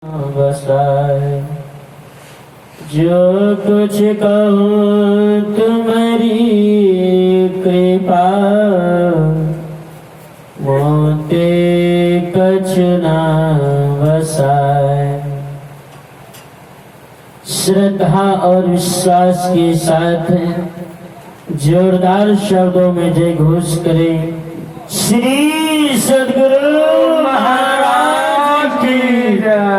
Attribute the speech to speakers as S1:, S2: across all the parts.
S1: बसाए जो कुछ कहूँ तुम्हारी कृपा मोते कछ ना बसाए। श्रद्धा और विश्वास के साथ जोरदार शब्दों में जय घोष करें। श्री सद्गुरु महाराज की जय।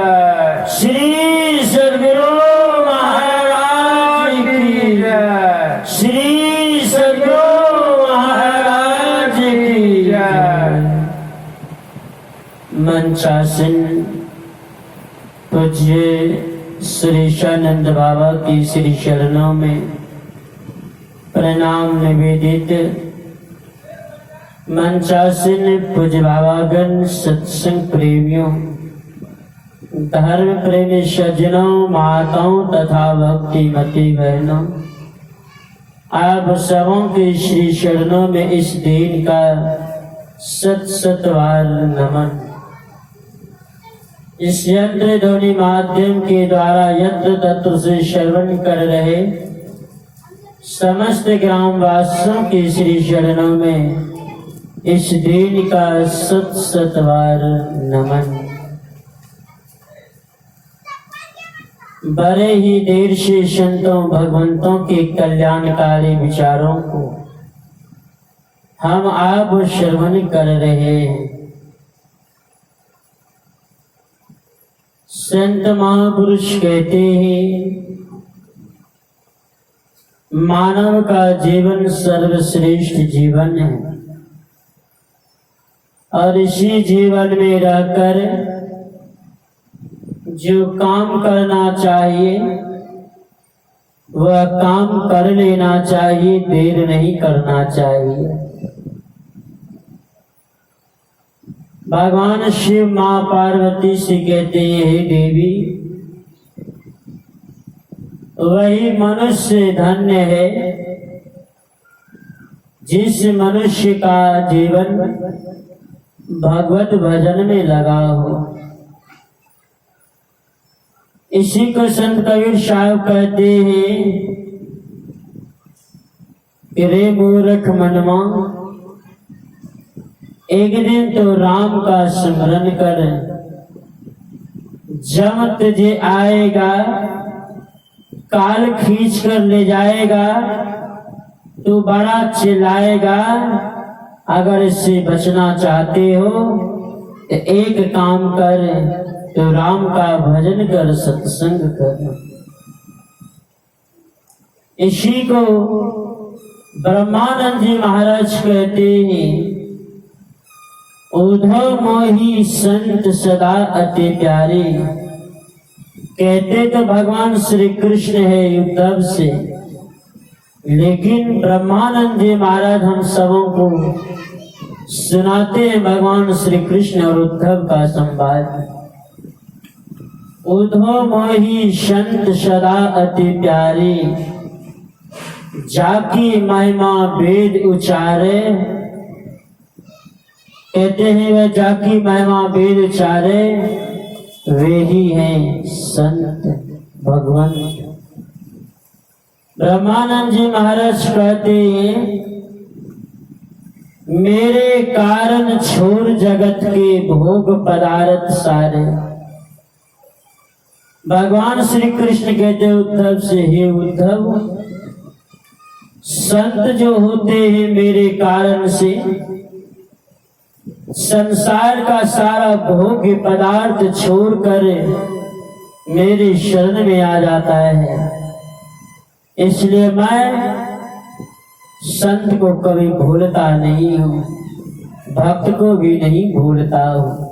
S1: श्री सद्गुरु महाराज की जय। श्री सद्गुरु महाराज की जय। मंचासन पूज्य श्री शिवानंद बाबा की श्री चरणों में प्रणाम निवेदित। मंचासन पूज्य बाबागण, सत्संग प्रेमियों, धर्म प्रेमी सज्जनों, माताओं तथा भक्तिमती बहनों, आप सबों के श्री चरणों में इस दिन का सत सत बार नमन। इस यंत्र ध्वनि माध्यम के द्वारा यंत्र तत्व से श्रवण कर रहे समस्त ग्रामवासियों के श्री चरणों में इस दिन का सत सत बार नमन। बड़े ही देर से संतों भगवंतों के कल्याणकारी विचारों को हम आप श्रवण कर रहे हैं। संत महापुरुष कहते हैं मानव का जीवन सर्वश्रेष्ठ जीवन है और इसी जीवन में रहकर जो काम करना चाहिए वह काम कर लेना चाहिए, देर नहीं करना चाहिए। भगवान शिव मां पार्वती से कहते हैं, देवी वही मनुष्य धन्य है जिस मनुष्य का जीवन भगवत भजन में लगा हो। इसी को संत कबीर साहब कहते हैं कि रे मूर्ख मनवा, एक दिन तो राम का स्मरण कर, जब तुझे आएगा काल खींच कर ले जाएगा तू बड़ा चिल्लाएगा। अगर इससे बचना चाहते हो तो एक काम कर, तो राम का भजन कर, सत्संग कर। इसी को ब्रह्मानंद जी महाराज कहते हैं, उद्धव मोही संत सदा अति प्यारे। कहते तो भगवान श्री कृष्ण है उद्धव से, लेकिन ब्रह्मानंद जी महाराज हम सबों को सुनाते हैं भगवान श्री कृष्ण और उद्धव का संवाद। उद्धव मोही संत सदा अति प्यारे, जाकी महिमा वेद उचारे। कहते हैं वह जाकी महिमा वेद उचारे, वे ही हैं संत भगवान। ब्रह्मानंद जी महाराज कहते हैं, मेरे कारण छोड़ जगत के भोग पदार्थ सारे। भगवान श्री कृष्ण कहते उद्धव से, हे उद्धव, संत जो होते हैं मेरे कारण से संसार का सारा भोग्य पदार्थ छोड़कर मेरे शरण में आ जाता है। इसलिए मैं संत को कभी भूलता नहीं हूँ, भक्त को भी नहीं भूलता हूँ।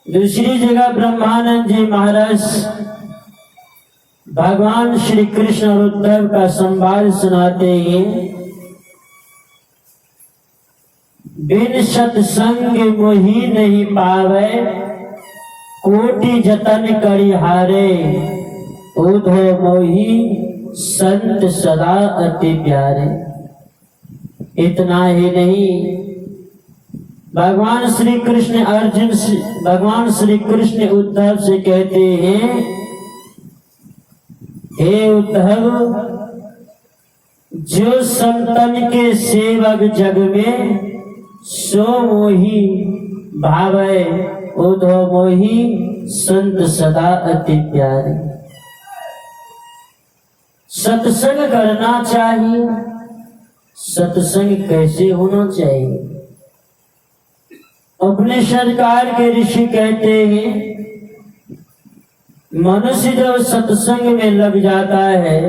S1: दूसरी जगह ब्रह्मानंद जी महाराज भगवान श्री कृष्ण और उद्धव का संवाद सुनाते हैं, बिन सत्संग मोही नहीं पावे, कोटि जतन करी हारे। उद्धव मोही संत सदा अति प्यारे। इतना ही नहीं, भगवान श्री कृष्ण उद्धव से कहते हैं, हे उद्धव, जो संतन के सेवक जग में सो मोही भावै, उद्धव मोही संत सदा अति प्यारे। सत्संग करना चाहिए। सत्संग कैसे होना चाहिए? उपनिषद काल के ऋषि कहते हैं, मनुष्य जब सत्संग में लग जाता है,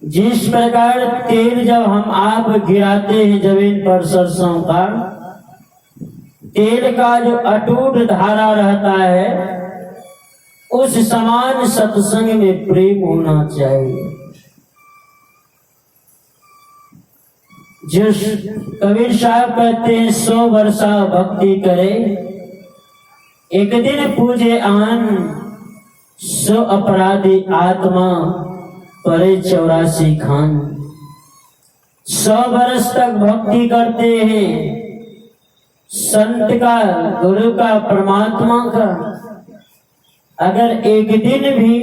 S1: जिस प्रकार तेल जब हम आप गिराते हैं जमीन पर सरसों का, तेल का जो अटूट धारा रहता है, उस समान सत्संग में प्रेम होना चाहिए। जो कबीर साहब कहते हैं, 100 वर्षा भक्ति करे, एक दिन पूजे आन, 100 अपराधी आत्मा परे 84 खान। 100 वर्ष तक भक्ति करते हैं संत का, गुरु का, परमात्मा का। अगर एक दिन भी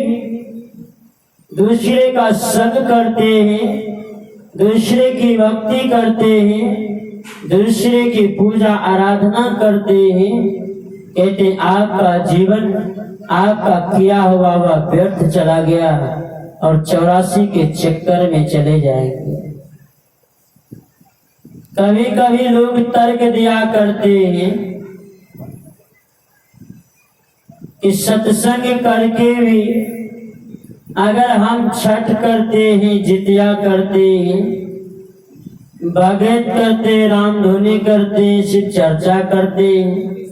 S1: दूसरे का संग करते हैं, दूसरे की भक्ति करते हैं, दूसरे की पूजा आराधना करते हैं, कहते आपका जीवन, आपका किया हुआ वह व्यर्थ चला गया और 84 के चक्कर में चले जाएंगे। कभी कभी लोग तर्क दिया करते हैं कि सत्संग करके भी अगर हम छठ करते हैं, जितिया करते हैं, भगत करते, रामधुनी करते, शिव चर्चा करते हैं,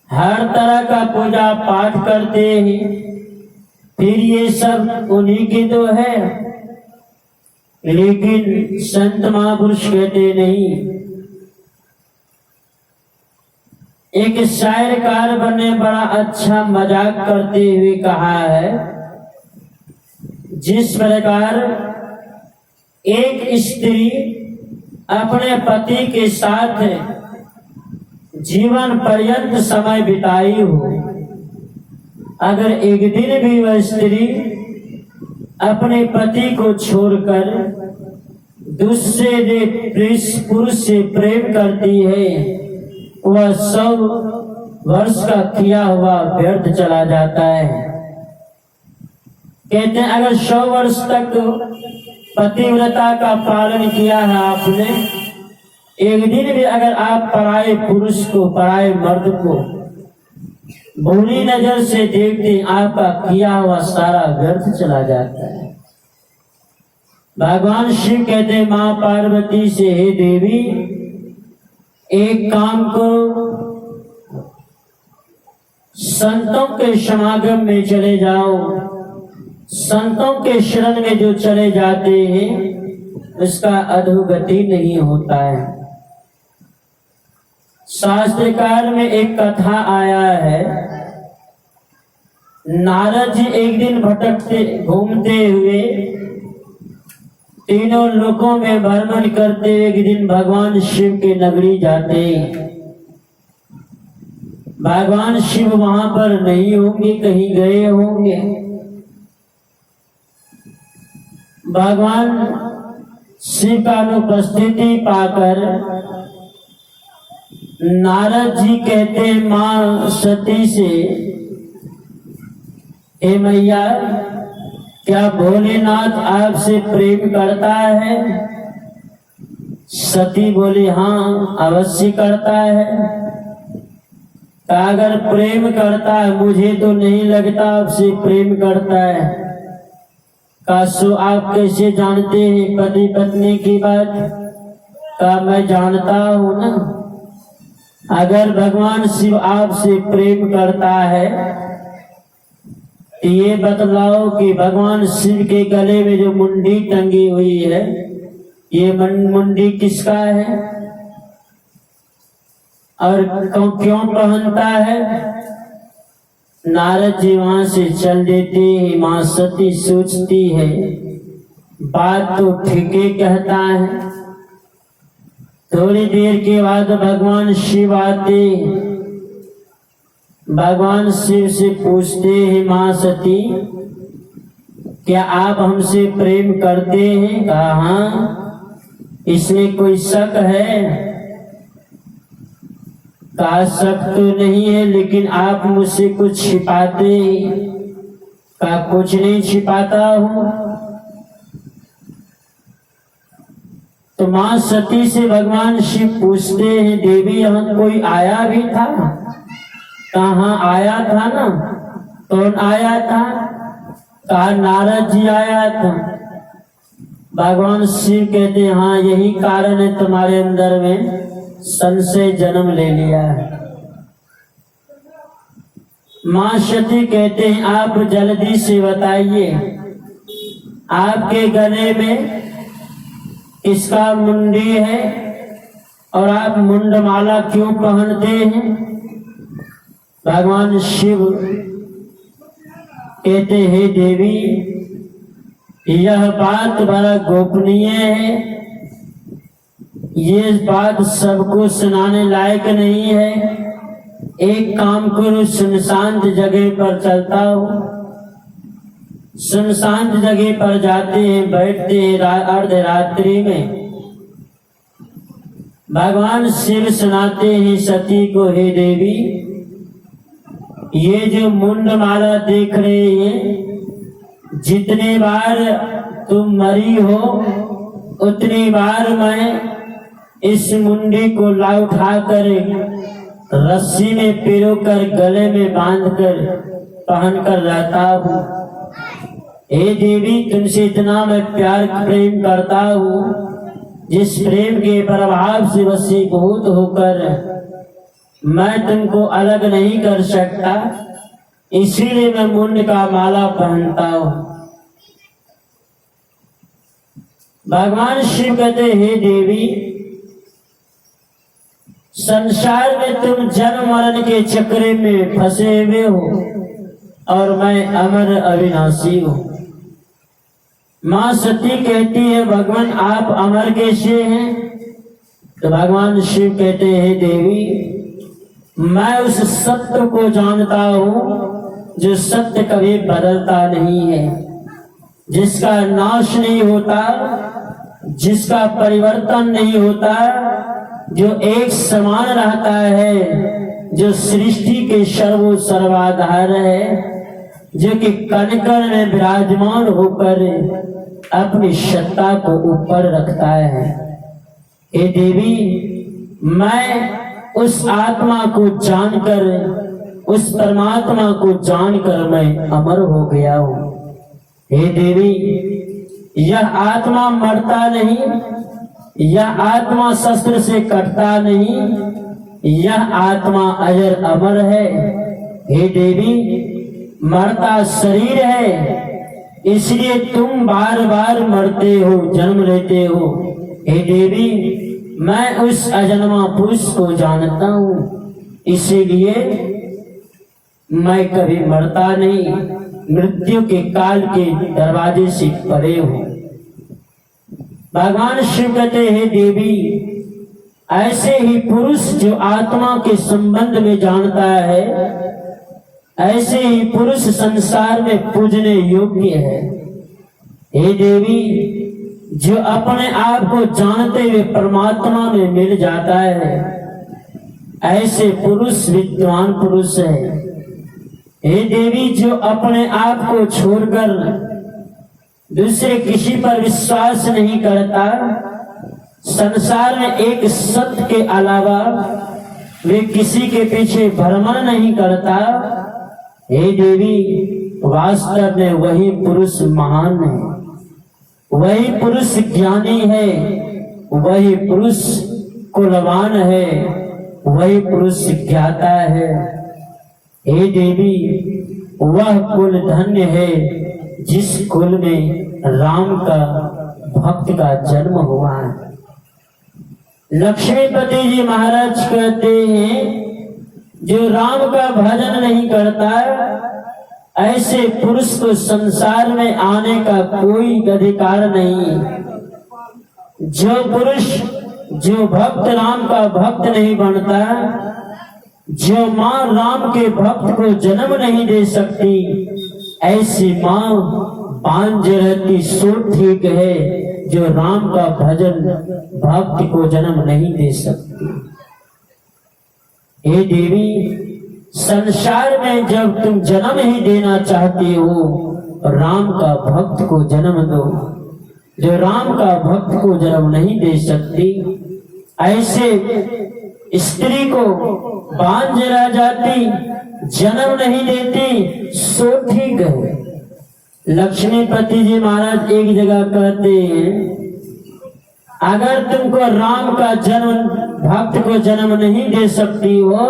S1: हर तरह का पूजा पाठ करते हैं, फिर ये सब उन्हीं की तो है। लेकिन संत महापुरुष कहते नहीं। एक शायरकार बने बड़ा अच्छा मजाक करते हुए कहा है, जिस प्रकार एक स्त्री अपने पति के साथ जीवन पर्यंत समय बिताई हो, अगर एक दिन भी वह स्त्री अपने पति को छोड़कर दूसरे पुरुष से प्रेम करती है, वह 100 वर्ष का किया हुआ व्यर्थ चला जाता है। कहते हैं अगर 100 वर्ष तक पतिव्रता का पालन किया है आपने, एक दिन भी अगर आप पराये पुरुष को, पराये मर्द को बुरी नजर से देखते, आपका किया हुआ सारा व्यर्थ चला जाता है। भगवान शिव कहते हैं मां पार्वती से, हे देवी, एक काम करो, संतों के समागम में चले जाओ। संतों के शरण में जो चले जाते हैं उसका अधोगति नहीं होता है। शास्त्रकार में एक कथा आया है, नारद जी एक दिन भटकते घूमते हुए, तीनों लोकों में भ्रमण करते हुए एक दिन भगवान शिव के नगरी जाते। भगवान शिव वहां पर नहीं होंगे, कहीं गए होंगे। भगवान शिव का अनुपस्थिति पाकर नारद जी कहते मां सती से, हे मैया, क्या भोलेनाथ आपसे प्रेम करता है? सती बोली, हाँ अवश्य करता है। अगर प्रेम करता है, मुझे तो नहीं लगता आपसे प्रेम करता है। कासो आप कैसे जानते हैं पति पत्नी की बात? का मैं जानता हूं ना। अगर भगवान शिव आपसे प्रेम करता है तो ये बतलाओ कि भगवान शिव के गले में जो मुंडी टंगी हुई है, ये मुंडी किसका है और क्यों पहनता है? नारद जी वहां से चल देते हैं। मां सती सोचती है, बात तो ठीके कहता है, थोड़ी देर के बाद भगवान शिव आते। भगवान शिव से पूछते हैं, मां सती क्या आप हमसे प्रेम करते हैं? कहा हाँ। इसमें कोई शक है? कहा शक तो नहीं है, लेकिन आप मुझसे कुछ छिपाते हैं। कहा कुछ नहीं छिपाता हूं। तो मां सती से भगवान शिव पूछते हैं, देवी यहाँ कोई आया भी था? कहाँ आया था ना। कौन आया था? कहा नारद जी आया था। भगवान शिव कहते हैं, हाँ यही कारण है तुम्हारे अंदर में संशय जन्म ले लिया है। मां सती कहते हैं, आप जल्दी से बताइए आपके गले में किसका मुंडी है और आप मुंडमाला क्यों पहनते हैं? भगवान शिव कहते हैं, देवी यह बात बड़ा गोपनीय है, ये बात सबको सुनाने लायक नहीं है। एक काम करो, सुनसान जगह पर चलता हो। सुनसान जगह पर जाते हैं, बैठते हैं अर्धरात्रि में। भगवान शिव सुनाते हैं सती को, हे देवी ये जो मुंड माला देख रहे हैं, जितने बार तुम मरी हो उतनी बार मैं इस मुंडी को ला उठाकर रस्सी में पिरोकर गले में बांधकर पहन कर रहता हूँ। हे देवी तुमसे इतना मैं प्यार प्रेम करता हूँ, जिस प्रेम के प्रभाव से वशीभूत होकर मैं तुमको अलग नहीं कर सकता, इसीलिए मैं मुंड का माला पहनता हूँ। भगवान शिव कहते, हे देवी संसार में तुम जन्म मरण के चक्र में फंसे हुए हो और मैं अमर अविनाशी हूँ। मां सती कहती है, भगवान आप अमर कैसे हैं? तो भगवान शिव कहते हैं, देवी मैं उस सत्य को जानता हूँ जो सत्य कभी बदलता नहीं है, जिसका नाश नहीं होता, जिसका परिवर्तन नहीं होता, जो एक समान रहता है, जो सृष्टि के सर्वो सर्वाधार है, जो कि कण कण में विराजमान होकर अपनी सत्ता को ऊपर रखता है। हे देवी मैं उस आत्मा को जानकर, उस परमात्मा को जानकर मैं अमर हो गया हूँ। हे देवी यह आत्मा मरता नहीं, यह आत्मा शस्त्र से कटता नहीं, यह आत्मा अजर अमर है। हे देवी मरता शरीर है, इसलिए तुम बार बार मरते हो, जन्म लेते हो। हे देवी मैं उस अजन्मा पुरुष को जानता हूँ, इसीलिए मैं कभी मरता नहीं, मृत्यु के काल के दरवाजे से परे हूँ। भगवान शिव कहते हैं, देवी ऐसे ही पुरुष जो आत्मा के संबंध में जानता है, ऐसे ही पुरुष संसार में पूजने योग्य है। हे देवी जो अपने आप को जानते हुए परमात्मा में मिल जाता है, ऐसे पुरुष विद्वान पुरुष है। हे देवी जो अपने आप को छोड़कर दूसरे किसी पर विश्वास नहीं करता, संसार में एक सत्य के अलावा वे किसी के पीछे भ्रमण नहीं करता, हे देवी वास्तव में वही पुरुष महान है, वही पुरुष ज्ञानी है, वही पुरुष कुलवान है, वही पुरुष ज्ञाता है। हे देवी वह कुल धन्य है जिस कुल में राम का भक्त का जन्म हुआ है। लक्ष्मीपति जी महाराज कहते हैं, जो राम का भजन नहीं करता ऐसे पुरुष को संसार में आने का कोई अधिकार नहीं। जो पुरुष जो भक्त राम का भक्त नहीं बनता, जो माँ राम के भक्त को जन्म नहीं दे सकती, ऐसी माँ बांझ रहती सो ठीक है, जो राम का भजन भक्त को जन्म नहीं दे सकती। हे देवी, संसार में जब तुम जन्म ही देना चाहती हो, राम का भक्त को जन्म दो। जो राम का भक्त को जन्म नहीं दे सकती, ऐसे स्त्री को बांझ रह जाती, जन्म नहीं देती, सो ठीक है। लक्ष्मीपति जी महाराज एक जगह कहते हैं, अगर तुमको राम का जन्म भक्त को जन्म नहीं दे सकती हो,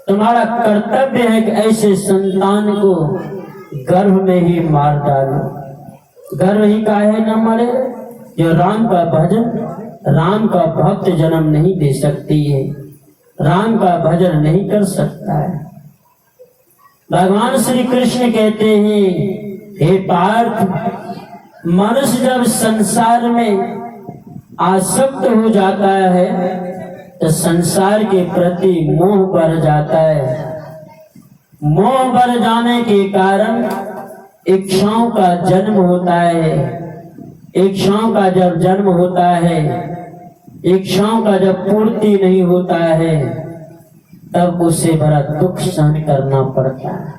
S1: तुम्हारा कर्तव्य है कि ऐसे संतान को गर्भ में ही मार डालो। गर्भ ही काहे न मरे, जो राम का भजन, राम का भक्त जन्म नहीं दे सकती है, राम का भजन नहीं कर सकता है। भगवान श्री कृष्ण कहते हैं, हे पार्थ, मनुष्य जब संसार में आसक्त हो जाता है तो संसार के प्रति मोह बढ़ जाता है। मोह बढ़ जाने के कारण इच्छाओं का जन्म होता है। इच्छाओं का जब जन्म होता है, इच्छाओं का जब पूर्ति नहीं होता है, तब उसे बड़ा दुख सहन करना पड़ता है।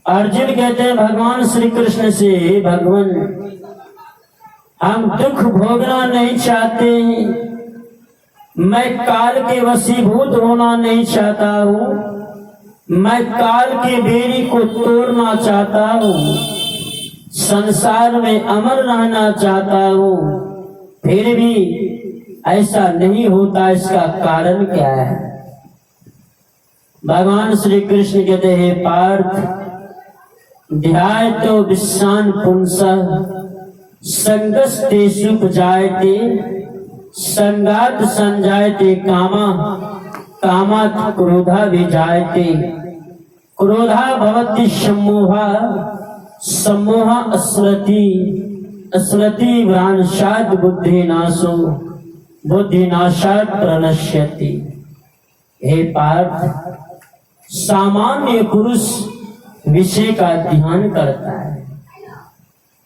S1: अर्जुन कहते हैं भगवान श्री कृष्ण से, भगवान, हम दुख भोगना नहीं चाहते हैं, मैं काल के वशीभूत होना नहीं चाहता हूँ, मैं काल के बेड़ी को तोड़ना चाहता हूँ, संसार में अमर रहना चाहता हूँ, फिर भी ऐसा नहीं होता, इसका कारण क्या है? भगवान श्री कृष्ण कहते हैं, पार्थ, ध्यायतो विश्वान पुंसः संगस्तेषुपजायते संगात संजायते कामा कामात् क्रोधा विजायते क्रोधा भवति सम्मोहा सम्मोहा अस्मृति भ्रांशात् बुद्धिनाशो बुद्धिनाशात् प्रणश्यति। हे पार्थ, सामान्य पुरुष विषय का ध्यान करता है।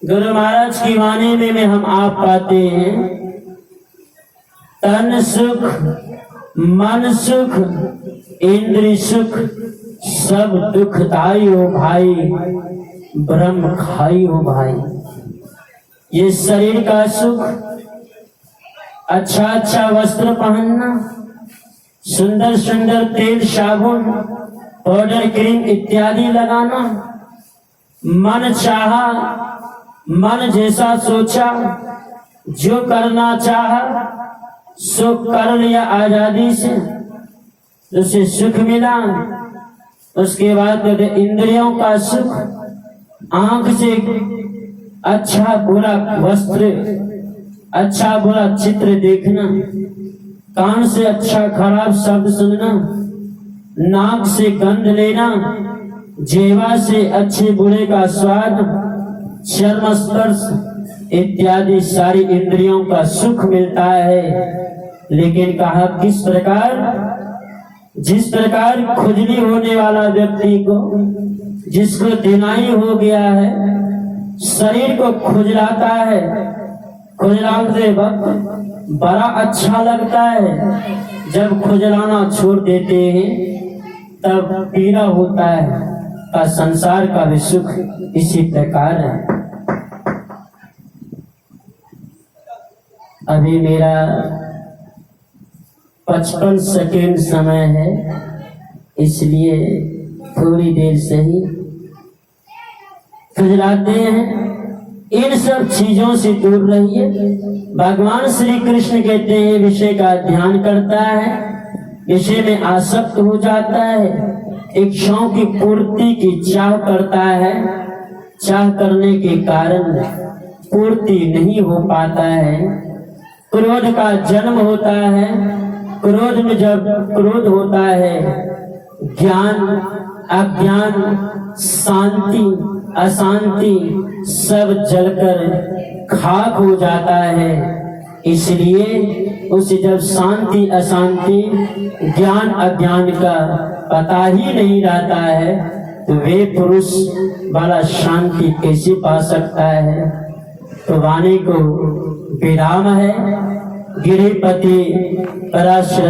S1: गुरु महाराज की वाणी में हम आप पाते हैं, तन सुख, मन सुख, इंद्रिय सुख सब दुखदाई हो भाई, ब्रह्म खाई हो भाई। ये शरीर का सुख, अच्छा अच्छा वस्त्र पहनना, सुंदर सुंदर तेल साबुन पाउडर क्रीम इत्यादि लगाना, मन चाहा, मन जैसा सोचा, जो करना चाहा सो कर लिया आजादी से, उसे सुख मिला। उसके बाद इंद्रियों का सुख, आंख से अच्छा बुरा वस्त्र, अच्छा बुरा चित्र देखना, कान से अच्छा खराब शब्द सुनना, नाक से गंध लेना, जीवा से अच्छे बुरे का स्वाद, चर्म स्पर्श इत्यादि सारी इंद्रियों का सुख मिलता है। लेकिन कहा किस प्रकार? जिस प्रकार खुजली होने वाला व्यक्ति को, जिसको दिनाई हो गया है, शरीर को खुजलाता है, खुजलाते वक्त बड़ा अच्छा लगता है, जब खुजलाना छोड़ देते हैं तब पीड़ा होता है। का संसार का भी सुख इसी प्रकार है। अभी मेरा 55 सेकेंड समय है, इसलिए थोड़ी देर से ही खुजलाते हैं। इन सब चीजों से दूर रहिए। भगवान श्री कृष्ण कहते हैं, विषय का ध्यान करता है, विषय में आसक्त हो जाता है, इच्छाओं की पूर्ति की चाह करता है, चाह करने के कारण पूर्ति नहीं हो पाता है, क्रोध का जन्म होता है। क्रोध में जब क्रोध होता है, ज्ञान अज्ञान शांति अशांति सब जलकर खाक हो जाता है। इसलिए उसे जब शांति अशांति ज्ञान अज्ञान का पता ही नहीं रहता है तो वे पुरुष वाला शांति कैसे पा सकता है। तो वाणी को विराम है। गिरिपति पराशर